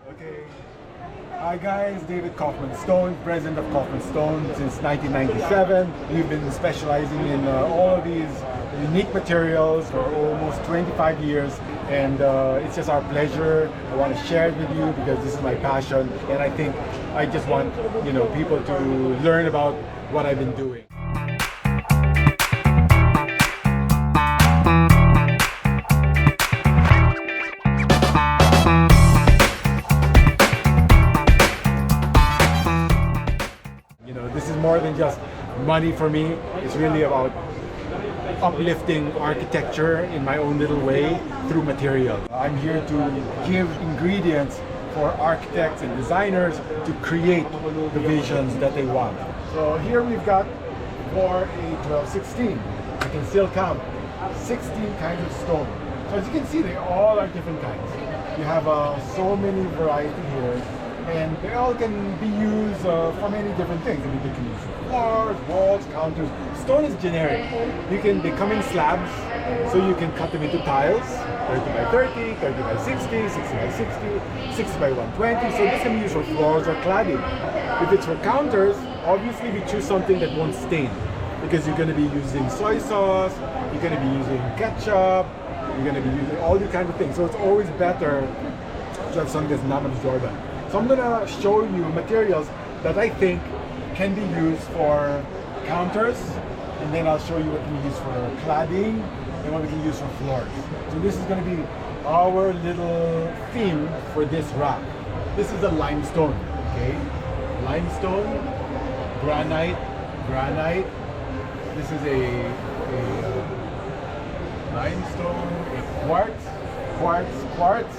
Okay. Hi guys, David Kaufman Stone, president of Kaufman Stone since 1997. We've been specializing in all of these unique materials for almost 25 years, and it's just our pleasure. I want to share it with you because this is my passion, and I think I just want people to learn about what I've been doing. This is more than just money for me. It's really about uplifting architecture in my own little way through material. I'm here to give ingredients for architects and designers to create the visions that they want. So here we've got for a 12-16. I can still count 16 kinds of stone. So as you can see, they all are different kinds. You have so many variety here, and they all can be used for many different things. I mean, they can use floors, walls, counters. Stone is generic. They come in slabs, so you can cut them into tiles, 30 by 30, 30 by 60, 60 by 60, 60 by 120. So this can be used for floors or cladding. If it's for counters, obviously we choose something that won't stain, because you're going to be using soy sauce, you're going to be using ketchup, you're going to be using all these kinds of things. So it's always better to have something that's non-absorbent. So I'm going to show you materials that I think can be used for counters, and then I'll show you what we use for cladding and what we can use for floors. So this is going to be our little theme for this rack. This is a limestone, okay? Limestone, granite. This is a limestone, a quartz.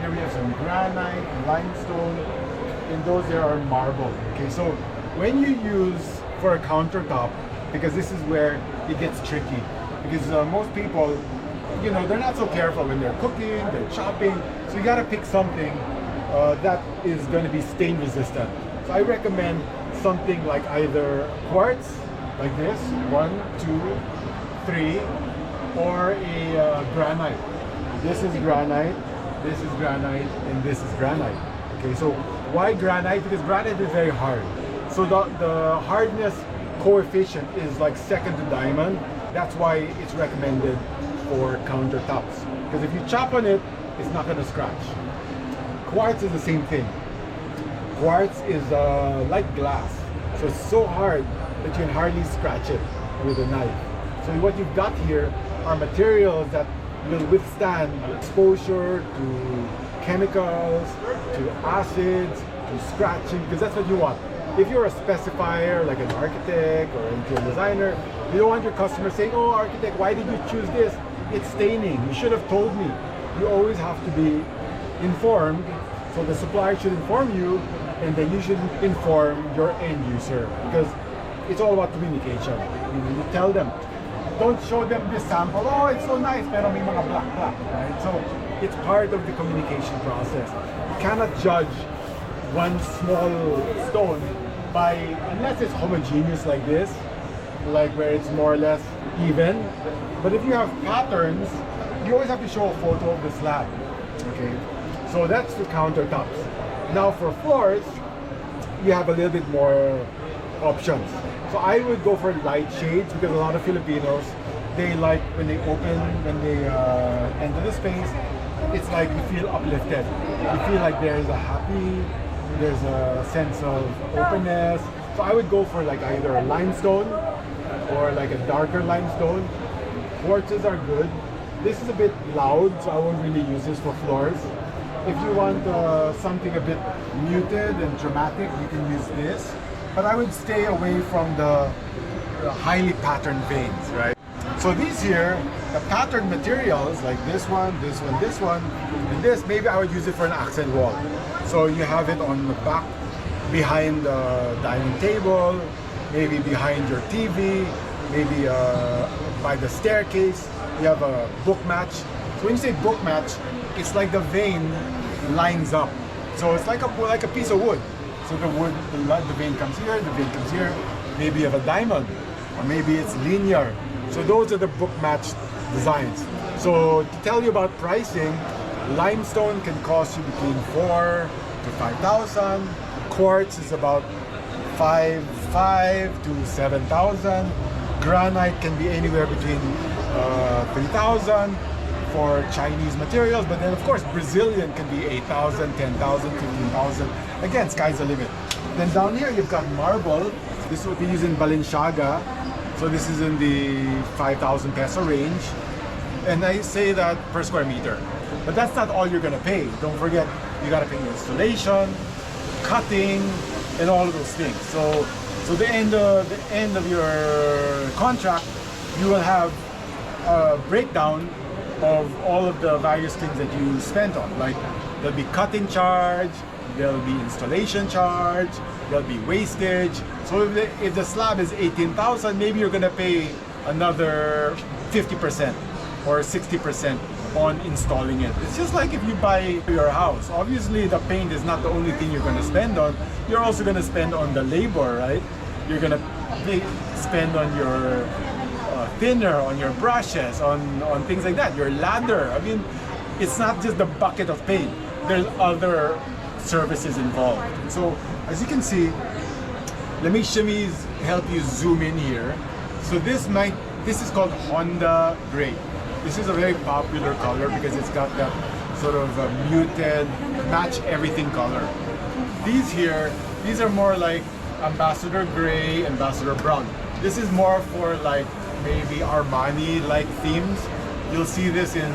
Here we have some granite, limestone, and those there are marble. Okay, so when you use for a countertop, because this is where it gets tricky, because most people, they're not so careful when they're cooking, they're chopping, so you gotta pick something that is going to be stain resistant. So I recommend something like either quartz, like this, 1, 2, 3, or a granite. This is granite. This is granite, and this is granite. Okay, so why granite? Because granite is very hard. So the hardness coefficient is like second to diamond. That's why it's recommended for countertops. Because if you chop on it, it's not going to scratch. Quartz is the same thing. Quartz is like glass. So it's so hard that you can hardly scratch it with a knife. So what you've got here are materials that will withstand exposure to chemicals, to acids, to scratching, because that's what you want. If you're a specifier, like an architect or interior designer, you don't want your customer saying, "Oh, architect, why did you choose this? It's staining. You should have told me." You always have to be informed, so the supplier should inform you, and then you should inform your end user, because it's all about communication. You tell them. Don't show them this sample. Oh, it's so nice, pero may mga black, right? So it's part of the communication process. You cannot judge one small stone by, unless it's homogeneous like this, like where it's more or less even. But if you have patterns, you always have to show a photo of the slab. Okay, so that's the countertops. Now for floors, you have a little bit more options. So I would go for light shades, because a lot of Filipinos, they like when they enter the space, it's like you feel uplifted. You feel like there's a sense of openness. So I would go for like either a limestone or like a darker limestone. Quartzes are good. This is a bit loud, so I won't really use this for floors. If you want something a bit muted and dramatic, you can use this. But I would stay away from the highly patterned veins, right? So these here, the patterned materials, like this one, and this, maybe I would use it for an accent wall. So you have it on the back, behind the dining table, maybe behind your TV, maybe by the staircase. You have a book match. So when you say book match, it's like the vein lines up. So it's like a piece of wood. So the vein comes here, the vein comes here. Maybe you have a diamond, or maybe it's linear. So those are the book match designs. So to tell you about pricing, Limestone can cost you between 4 to 5,000. Quartz is about 5 to 7,000. Granite can be anywhere between 3,000 for Chinese materials, but then of course Brazilian can be 8,000, 10,000, 15,000. Again, sky's the limit. Then down here you've got marble. This is what we use in Balenciaga. So this is in the 5,000 peso range. And I say that per square meter. But that's not all you're gonna pay. Don't forget, you gotta pay installation, cutting, and all of those things. So the end of your contract, you will have a breakdown of all of the various things that you spent on. Like there'll be cutting charge, there'll be installation charge, there'll be wastage. So if the slab is 18,000, maybe you're gonna pay another 50% or 60% on installing it. It's just like if you buy your house. Obviously the paint is not the only thing you're gonna spend on. You're also gonna spend on the labor, right? You're gonna spend on your thinner, on your brushes, on things like that, your ladder. I mean, it's not just the bucket of paint. There's other services involved. So as you can see, let me help you zoom in here. So this is called Honda Gray. This is a very popular color because it's got that sort of muted, match everything color. These are more like Ambassador Gray, Ambassador Brown. This is more for like maybe Armani-like themes. You'll see this in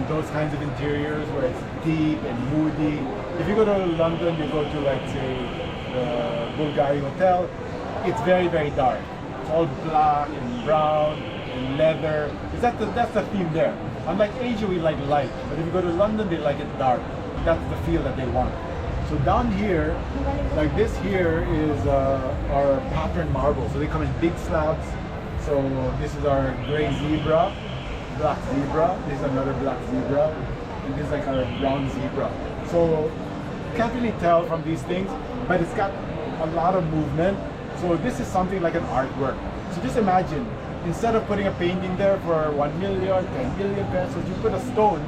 those kinds of interiors where it's deep and moody. If you go to London, you go to like say the Bulgari Hotel, it's very, very dark. It's all black and brown and leather. That's the theme there. Unlike Asia, we like light, but if you go to London, they like it dark. That's the feel that they want. So down here, like this here is our pattern marble. So they come in big slabs. So this is our gray zebra, black zebra. This is another black zebra, and this is like our brown zebra. So you can't really tell from these things, but it's got a lot of movement. So this is something like an artwork. So just imagine, instead of putting a painting there for 1 million, 10 million pesos, you put a stone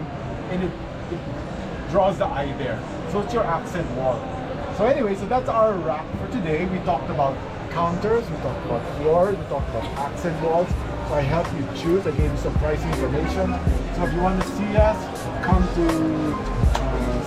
and it draws the eye there. So it's your accent wall. So anyway, so that's our wrap for today. We talked about counters, we talked about floors, we talked about accent walls. So I helped you choose. I gave you some pricing information. So if you want to see us, come to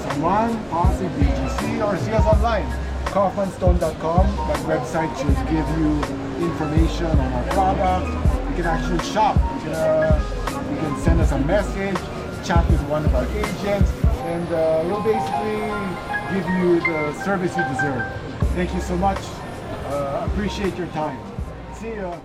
San Juan, Pasig, BGC, or see us online. Kaufmanstone.com. That website should give you information on our products. You can actually shop. You can send us a message, chat with one of our agents, and we'll basically give you the service you deserve. Thank you so much. Appreciate your time. See ya.